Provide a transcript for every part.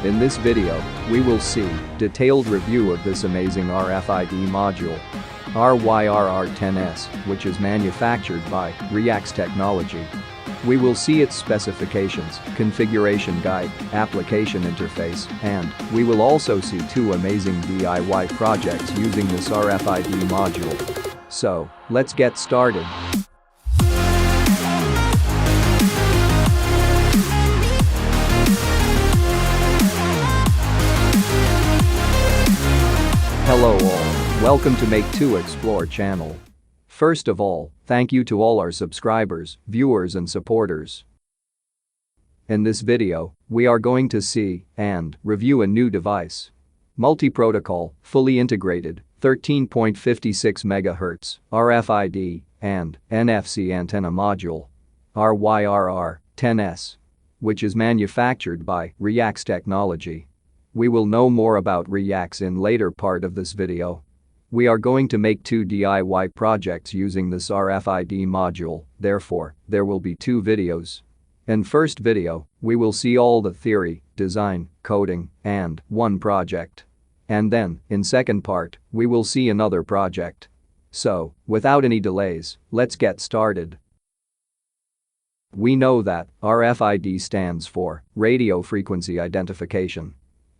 In this video, we will see detailed review of this amazing RFID module, RYRR10S, which is manufactured by Reyax Technology. We will see its specifications, configuration guide, application interface, and we will also see two amazing DIY projects using this RFID module. So, let's get started. Hello all, welcome to Make to Explore channel. First of all, thank you to all our subscribers, viewers and supporters. In this video, we are going to see and review a new device. Multi-protocol, fully integrated, 13.56 MHz, RFID and NFC antenna module, RYRR10S, which is manufactured by Reyax Technology. We will know more about Reyax in later part of this video. We are going to make two DIY projects using this RFID module, therefore, there will be two videos. In first video, we will see all the theory, design, coding, and one project. And then, in second part, we will see another project. So, without any delays, let's get started. We know that RFID stands for radio frequency identification.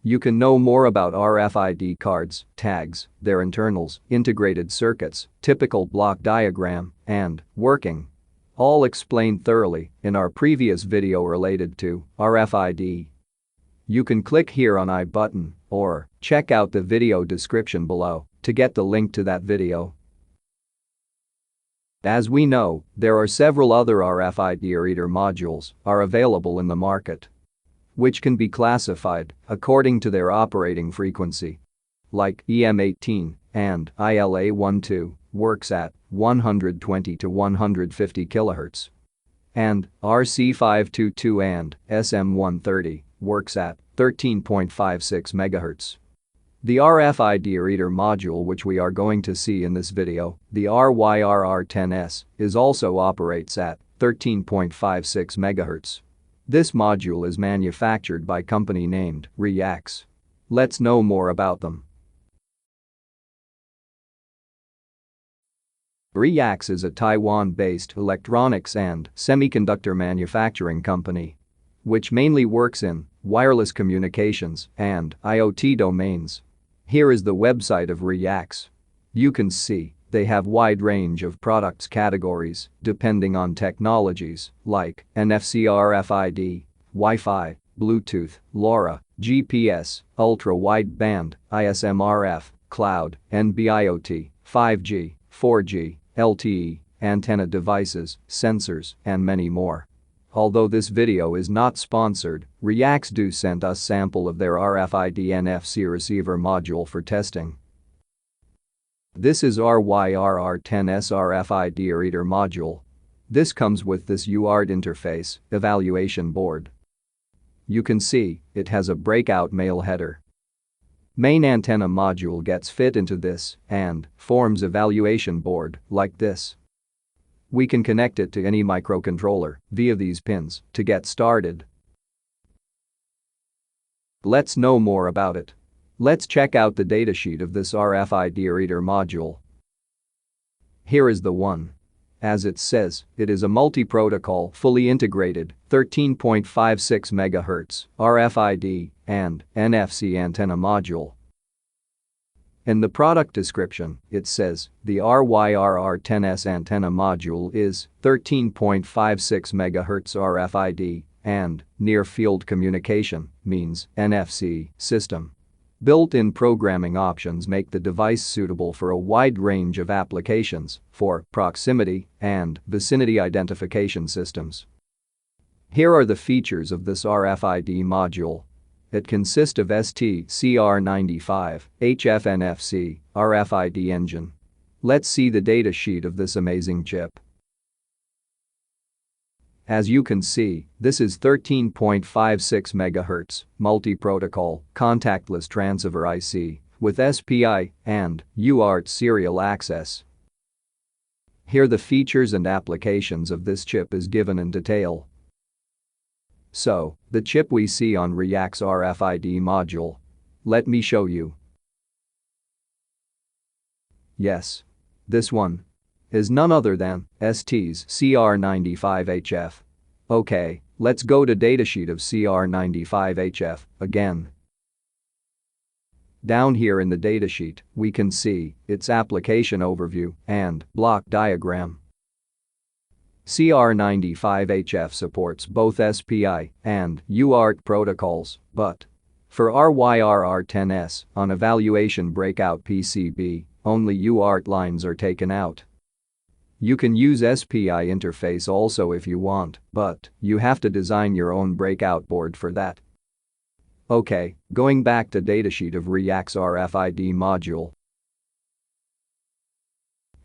You can know more about RFID cards, tags, their internals, integrated circuits, typical block diagram, and working. All explained thoroughly in our previous video related to RFID. You can click here on I button or check out the video description below to get the link to that video. As we know, there are several other RFID reader modules are available in the market, which can be classified according to their operating frequency. Like EM18 and ILA12 works at 120 to 150 kHz. And RC522 and SM130 works at 13.56 MHz. The RFID reader module which we are going to see in this video, the RYRR10S, is also operates at 13.56 MHz. This module is manufactured by company named Reyax. Let's know more about them. Reyax is a Taiwan-based electronics and semiconductor manufacturing company, which mainly works in wireless communications and IoT domains. Here is the website of Reyax. You can see they have wide range of products categories depending on technologies like NFC RFID, Wi-Fi, Bluetooth, LoRa, GPS, ultra-wideband, ISM-RF, cloud, NB-IoT, 5G, 4G, LTE, antenna devices, sensors, and many more. Although this video is not sponsored, Reyax do send us sample of their RFID NFC receiver module for testing. This is RYRR10S RFID reader module. This comes with this UART interface, evaluation board. You can see, it has a breakout male header. Main antenna module gets fit into this and forms evaluation board like this. We can connect it to any microcontroller via these pins to get started. Let's know more about it. Let's check out the datasheet of this RFID reader module. Here is the one. As it says, it is a multi-protocol fully integrated 13.56 MHz RFID and NFC antenna module. In the product description, it says the RYRR10S antenna module is 13.56 MHz RFID and near-field communication means NFC system. Built-in programming options make the device suitable for a wide range of applications for proximity and vicinity identification systems. Here are the features of this RFID module. It consists of STCR95, HFNFC, RFID engine. Let's see the datasheet of this amazing chip. As you can see, this is 13.56 MHz multi-protocol contactless transceiver IC with SPI and UART serial access. Here the features and applications of this chip is given in detail. So, The chip we see on Reyax RFID module. Let me show you. Yes. This one is none other than ST's CR95HF. Okay, let's go to datasheet of CR95HF again. Down here in the datasheet, we can see its application overview and block diagram. CR95HF supports both SPI and UART protocols, but for RYRR10S on evaluation breakout PCB, only UART lines are taken out. You can use SPI interface also if you want, but you have to design your own breakout board for that. Okay, going back to datasheet of Reyax RFID module.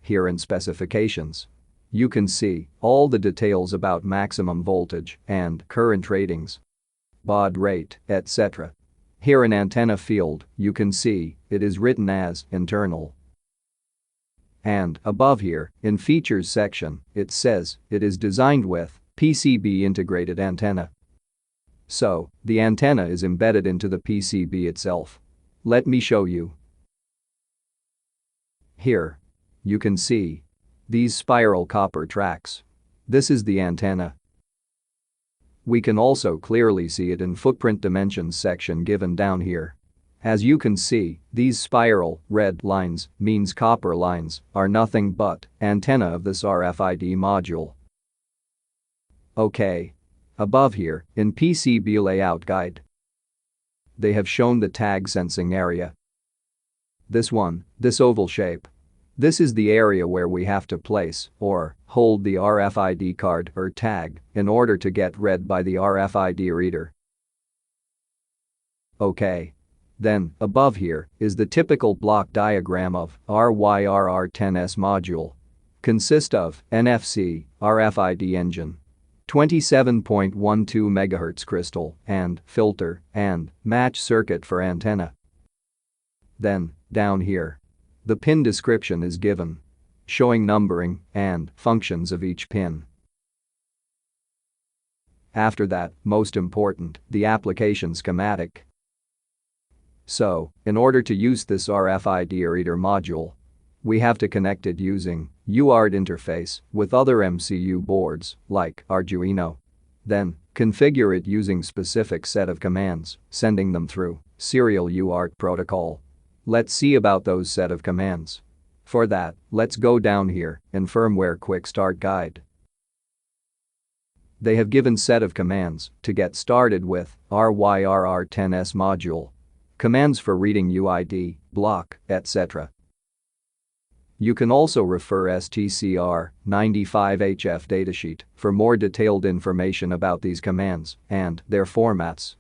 Here in specifications, you can see all the details about maximum voltage and current ratings, baud rate, etc. Here in antenna field, you can see it is written as internal. And above here, in features section, it says it is designed with PCB integrated antenna. So, the antenna is embedded into the PCB itself. Let me show you. Here, you can see these spiral copper tracks. This is the antenna. We can also clearly see it in footprint dimensions section given down here. As you can see, these spiral red lines means copper lines are nothing but antenna of this RFID module. Okay. Above here, in PCB layout guide, they have shown the tag sensing area. This oval shape. This is the area where we have to place or hold the RFID card or tag in order to get read by the RFID reader. Okay. Then, above here is the typical block diagram of RYRR10S module. Consist of NFC, RFID engine, 27.12 MHz crystal and filter and match circuit for antenna. Then, down here, the pin description is given, showing numbering and functions of each pin. After that, most important, the application schematic. So, in order to use this RFID reader module, we have to connect it using UART interface with other MCU boards like Arduino. Then, configure it using specific set of commands, sending them through serial UART protocol. Let's see about those set of commands. For that, let's go down here in firmware quick start guide. They have given set of commands to get started with RYRR10S module. Commands for reading UID, block, etc. You can also refer STCR95HF datasheet for more detailed information about these commands and their formats.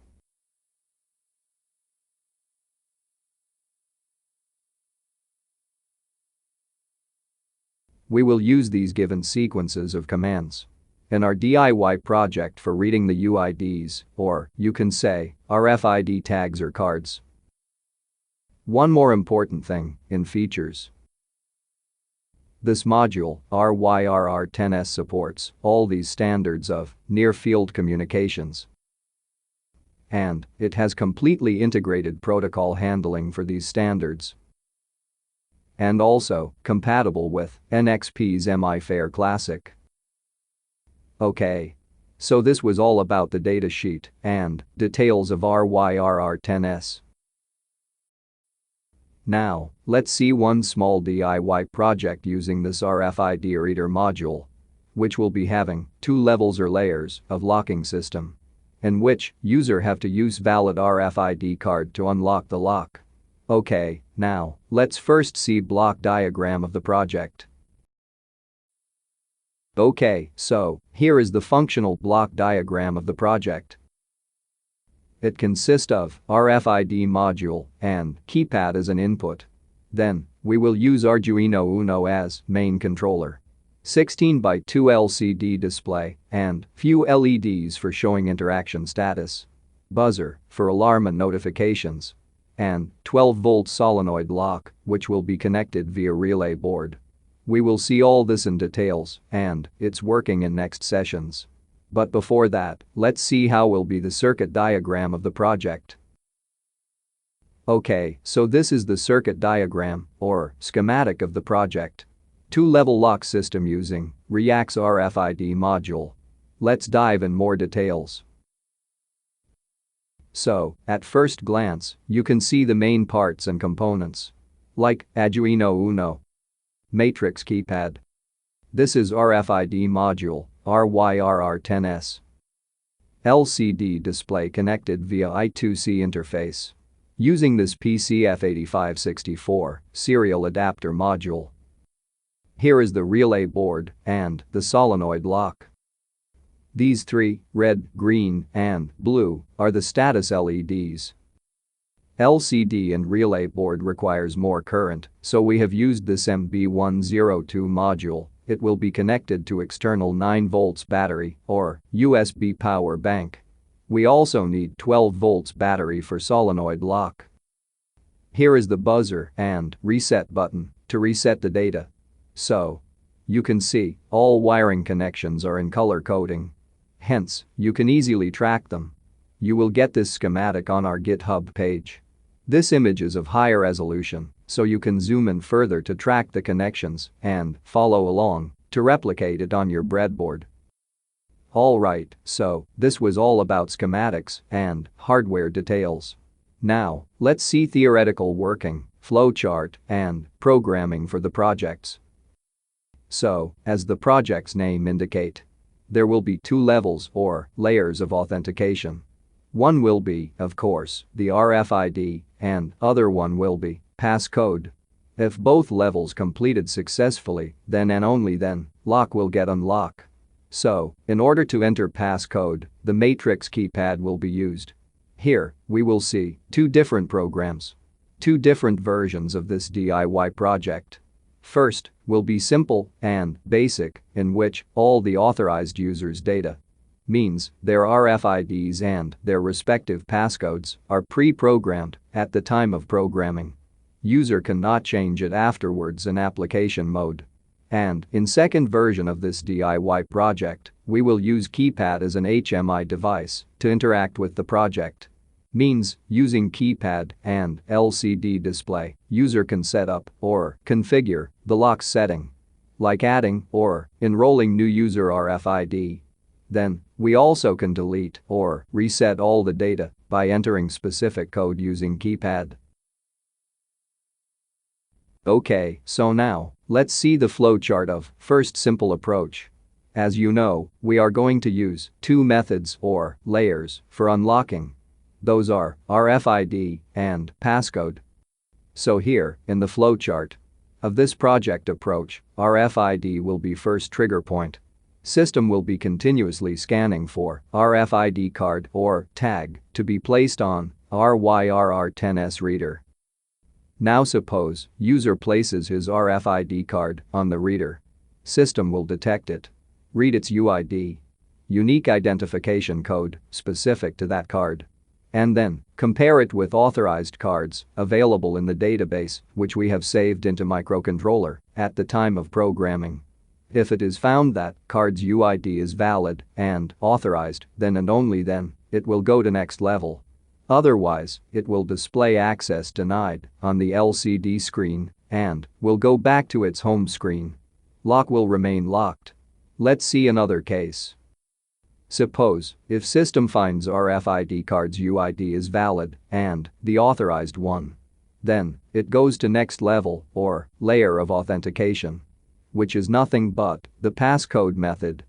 We will use these given sequences of commands in our DIY project for reading the UIDs, or you can say RFID tags or cards. One more important thing in features. This module, RYRR10S, supports all these standards of near-field communications. And it has completely integrated protocol handling for these standards. And also compatible with NXP's MI-FAIR Classic. Okay. So this was all about the datasheet and details of RYRR10S. Now, let's see one small DIY project using this RFID reader module, which will be having 2 levels or layers of locking system, in which user have to use valid RFID card to unlock the lock. Okay, now, let's first see block diagram of the project. Okay, so, here is the functional block diagram of the project. It consists of RFID module and keypad as an input. Then, we will use Arduino Uno as main controller. 16:2 LCD display and few LEDs for showing interaction status. Buzzer for alarm and notifications. And 12-volt solenoid lock, which will be connected via relay board. We will see all this in details and its working in next sessions. But before that, let's see how will be the circuit diagram of the project. Okay, so this is the circuit diagram, or schematic of the project. Two-level lock system using Reyax RFID module. Let's dive in more details. So, at first glance, you can see the main parts and components. Like Arduino Uno. Matrix keypad. This is RFID module, RYRR10S. LCD display connected via I2C interface. Using this PCF8564 serial adapter module. Here is the relay board and the solenoid lock. These three, red, green, and blue, are the status LEDs. LCD and relay board requires more current, so we have used this MB102 module. It will be connected to external 9 volts battery or USB power bank. We also need 12 volts battery for solenoid lock. Here is the buzzer and reset button to reset the data. So, you can see all wiring connections are in color coding. Hence, you can easily track them. You will get this schematic on our GitHub page. This image is of higher resolution, so you can zoom in further to track the connections and follow along to replicate it on your breadboard. Alright, so this was all about schematics and hardware details. Now, let's see theoretical working, flowchart, and programming for the projects. So, as the project's name indicate, there will be 2 levels or layers of authentication. One will be, of course, the RFID, and other one will be passcode. If both levels completed successfully, then and only then, lock will get unlocked. So, in order to enter passcode, the matrix keypad will be used. Here, we will see 2 different programs. 2 different versions of this DIY project. First, will be simple and basic, in which all the authorized users' data, means their RFIDs and their respective passcodes, are pre-programmed at the time of programming. User cannot change it afterwards in application mode. And in second version of this DIY project, we will use keypad as an HMI device to interact with the project. Means, using keypad and LCD display, user can set up or configure the lock setting, like adding or enrolling new user RFID. Then, we also can delete or reset all the data by entering specific code using keypad. Okay, so now, let's see the flowchart of first simple approach. As you know, we are going to use 2 methods or layers for unlocking. Those are RFID and passcode. So here, in the flowchart of this project approach, RFID will be first trigger point. System will be continuously scanning for RFID card or tag to be placed on RYRR10S reader. Now suppose user places his RFID card on the reader. System will detect it, read its UID, unique identification code specific to that card, and then compare it with authorized cards available in the database which we have saved into microcontroller at the time of programming. If it is found that card's UID is valid and authorized, then and only then, it will go to next level. Otherwise, it will display access denied on the LCD screen and will go back to its home screen. Lock will remain locked. Let's see another case. Suppose, if system finds RFID card's UID is valid and the authorized one, then it goes to next level or layer of authentication, which is nothing but the passcode method.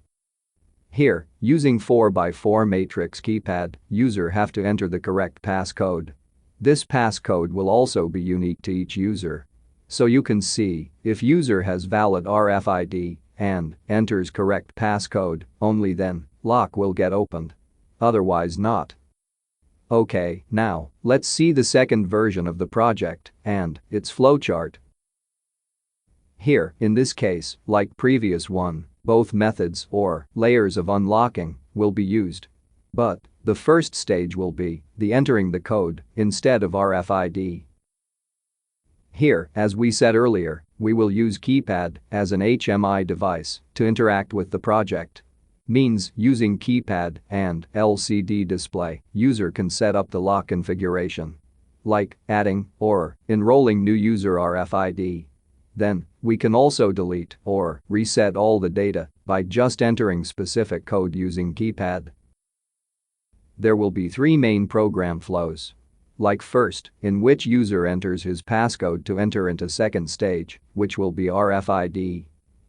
Here, using 4x4 matrix keypad, user have to enter the correct passcode. This passcode will also be unique to each user. So you can see, if user has valid RFID and enters correct passcode, only then, lock will get opened. Otherwise not. Okay, now, let's see the second version of the project and its flowchart. Here, in this case, like previous one, both methods or layers of unlocking will be used. But the first stage will be the entering the code instead of RFID. Here, as we said earlier, we will use keypad as an HMI device to interact with the project. Means using keypad and LCD display, user can set up the lock configuration. Like adding or enrolling new user RFID. Then, we can also delete or reset all the data by just entering specific code using keypad. There will be 3 main program flows. Like first, in which user enters his passcode to enter into second stage, which will be RFID.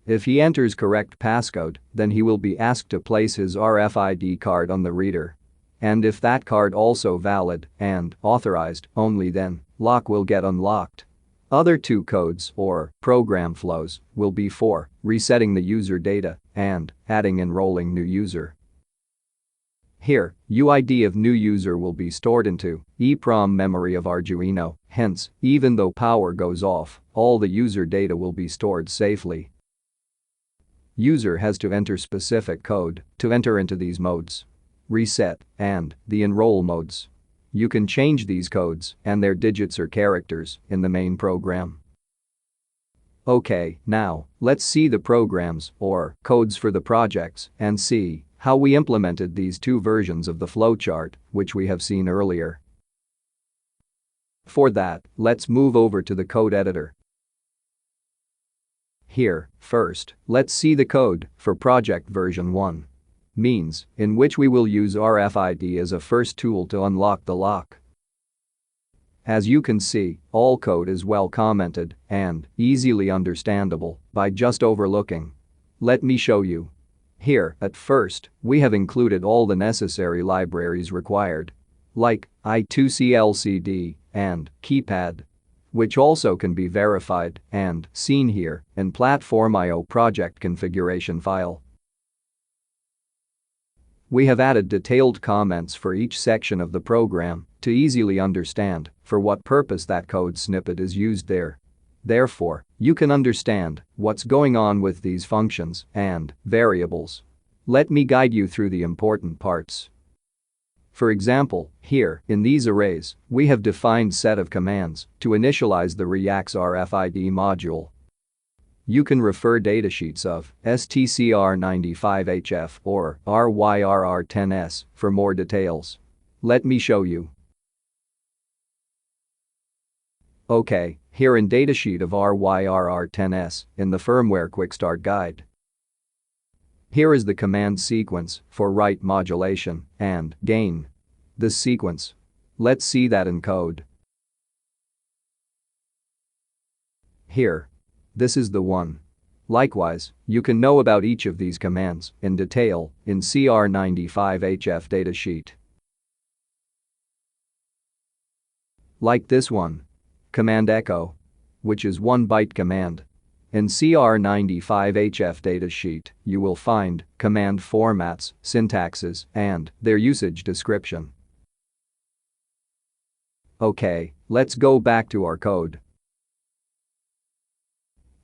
If he enters correct passcode, then he will be asked to place his RFID card on the reader. And if that card also valid and authorized, only then, lock will get unlocked. Other 2 codes or program flows will be for resetting the user data and adding enrolling new user. Here, UID of new user will be stored into EEPROM memory of Arduino, hence, even though power goes off, all the user data will be stored safely. User has to enter specific code to enter into these modes. Reset and the enroll modes. You can change these codes and their digits or characters in the main program. Okay, now, let's see the programs or codes for the projects and see how we implemented these 2 versions of the flowchart, which we have seen earlier. For that, let's move over to the code editor. Here, first, let's see the code for project version 1. Means, in which we will use RFID as a first tool to unlock the lock. As you can see, all code is well commented and easily understandable by just overlooking. Let me show you. Here, at first, we have included all the necessary libraries required, like I2C LCD and keypad, which also can be verified and seen here in Platform.io project configuration file. We have added detailed comments for each section of the program to easily understand for what purpose that code snippet is used there. Therefore, you can understand what's going on with these functions and variables. Let me guide you through the important parts. For example, here, in these arrays, we have defined set of commands to initialize the Reyax RFID module. You can refer datasheets of STCR95HF or RYRR10S for more details. Let me show you. Okay, here in datasheet of RYRR10S in the firmware quick start guide. Here is the command sequence for write modulation and gain. This sequence. Let's see that in code. Here. This is the one. Likewise, you can know about each of these commands in detail in CR95HF datasheet. Like this one. Command echo, which is 1-byte command. In CR95HF datasheet, you will find command formats, syntaxes, and their usage description. Okay, let's go back to our code.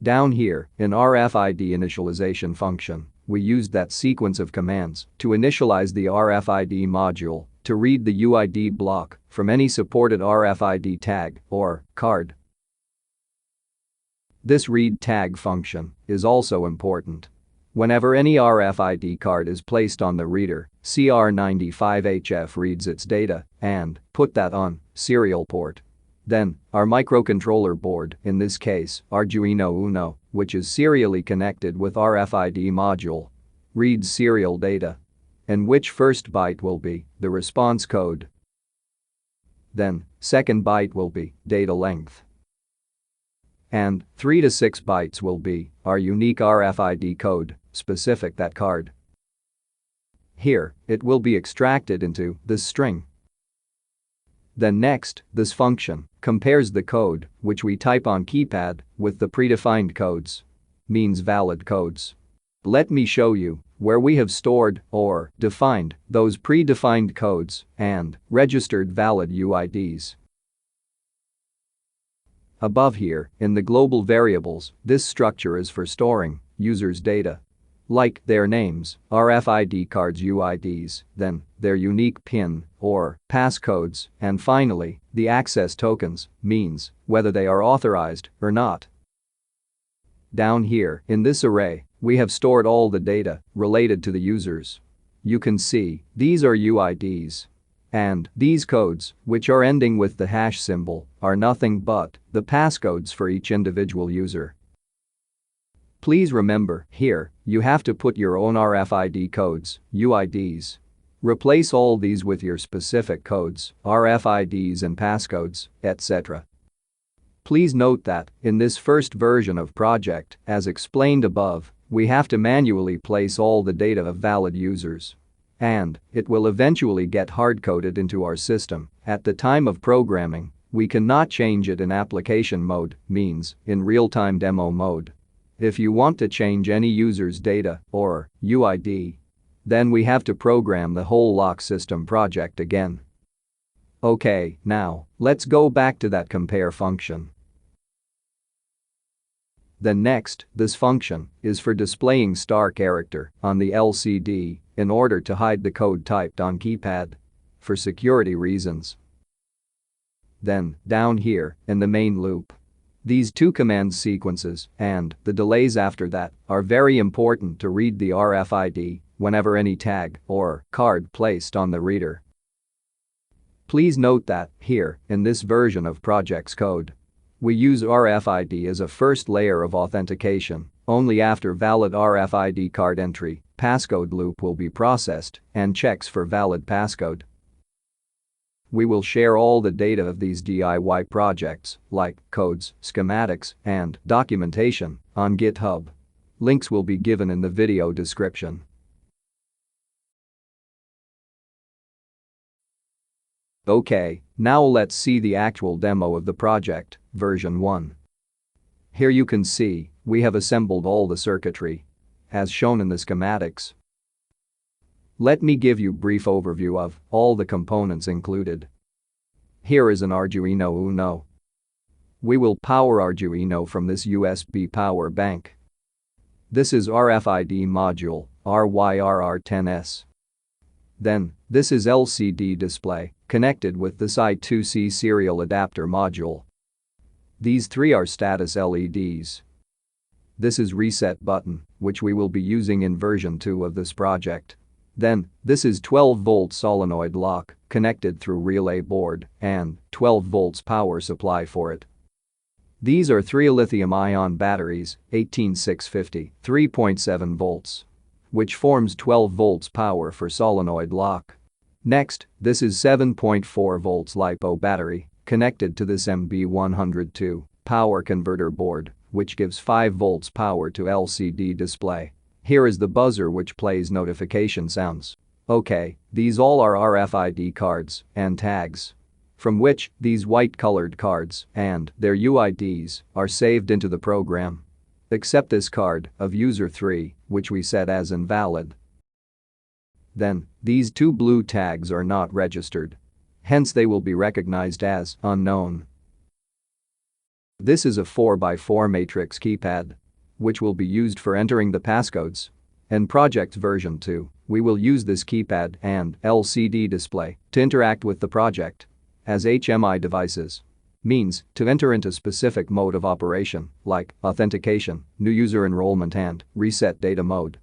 Down here, in RFID initialization function, we used that sequence of commands to initialize the RFID module to read the UID block from any supported RFID tag or card. This read tag function is also important. Whenever any RFID card is placed on the reader, CR95HF reads its data and put that on serial port. Then, our microcontroller board, in this case, Arduino Uno, which is serially connected with RFID module, reads serial data, in which first byte will be the response code. Then, second byte will be data length. And 3 to 6 bytes will be our unique RFID code, specific that card. Here, it will be extracted into this string. Then next, this function compares the code which we type on keypad with the predefined codes. Means valid codes. Let me show you where we have stored or defined those predefined codes and registered valid UIDs. Above here, in the global variables, this structure is for storing users' data. Like their names, RFID cards UIDs, then their unique PIN or passcodes, and finally, the access tokens, means whether they are authorized or not. Down here, in this array, we have stored all the data related to the users. You can see, these are UIDs. And these codes, which are ending with the hash symbol, are nothing but the passcodes for each individual user. Please remember, here, you have to put your own RFID codes, UIDs. Replace all these with your specific codes, RFIDs and passcodes, etc. Please note that, in this first version of project, as explained above, we have to manually place all the data of valid users. And it will eventually get hard-coded into our system. At the time of programming, we cannot change it in application mode, means in real-time demo mode. If you want to change any user's data or UID, then we have to program the whole lock system project again. Okay, now, let's go back to that compare function. Then next, this function is for displaying star character on the LCD in order to hide the code typed on keypad for security reasons. Then, down here in the main loop, these two command sequences and the delays after that are very important to read the RFID whenever any tag or card placed on the reader. Please note that here, in this version of project's code, we use RFID as a first layer of authentication. Only after valid RFID card entry, passcode loop will be processed and checks for valid passcode. We will share all the data of these DIY projects, like codes, schematics, and documentation, on GitHub. Links will be given in the video description. Okay, now let's see the actual demo of the project, version 1. Here you can see, we have assembled all the circuitry, as shown in the schematics. Let me give you a brief overview of all the components included. Here is an Arduino Uno. We will power Arduino from this USB power bank. This is RFID module, RYRR10S. Then, this is LCD display, connected with this I2C serial adapter module. These three are status LEDs. This is reset button, which we will be using in version 2 of this project. Then, this is 12-volt solenoid lock, connected through relay board, and 12 volts power supply for it. These are 3 lithium-ion batteries, 18650, 3.7 volts, which forms 12 volts power for solenoid lock. Next, this is 7.4 volts LiPo battery, connected to this MB102 power converter board, which gives 5 volts power to LCD display. Here is the buzzer which plays notification sounds. Okay, these all are RFID cards and tags, from which these white-colored cards and their UIDs are saved into the program. Except this card of user 3, which we set as invalid. Then, these two blue tags are not registered. Hence they will be recognized as unknown. This is a 4x4 matrix keypad, which will be used for entering the passcodes. In project version 2, we will use this keypad and LCD display to interact with the project as HMI devices. Means to enter into specific mode of operation, like authentication, new user enrollment and reset data mode.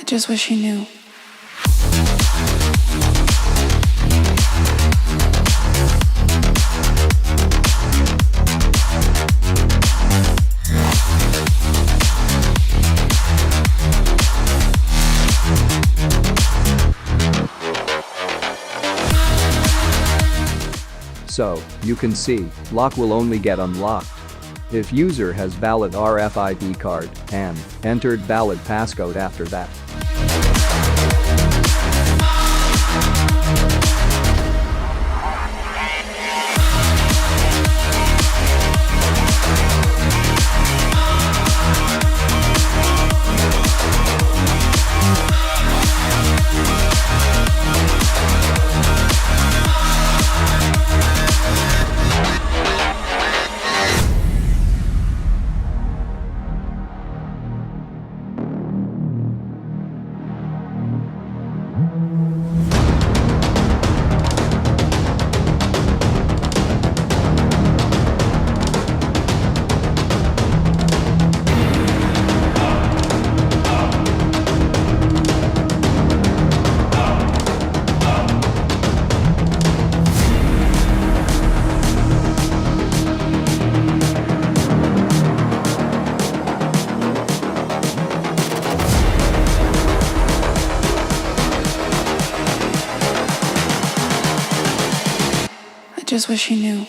Just wish he knew. So, you can see, lock will only get unlocked if user has valid RFID card and entered valid passcode after that. just wish he knew.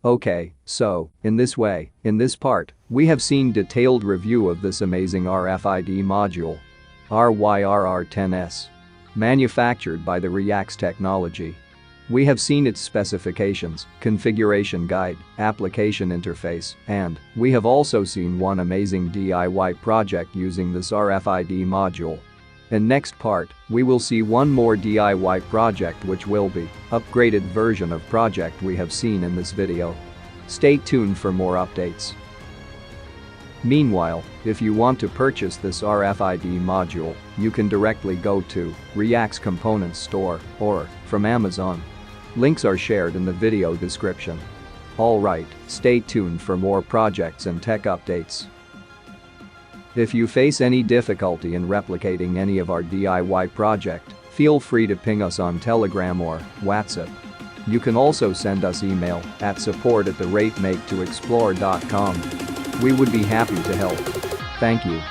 Okay, so, in this part, we have seen detailed review of this amazing RFID module. RYRR10S. Manufactured by the Reyax Technology. We have seen its specifications, configuration guide, application interface, and we have also seen one amazing DIY project using this RFID module. In next part, we will see one more DIY project which will be upgraded version of project we have seen in this video. Stay tuned for more updates. Meanwhile, if you want to purchase this RFID module, you can directly go to Reyax Components Store or from Amazon. Links are shared in the video description. Alright, stay tuned for more projects and tech updates. If you face any difficulty in replicating any of our DIY project, feel free to ping us on Telegram or WhatsApp. You can also send us email at support@maketoexplore.com. We would be happy to help. Thank you.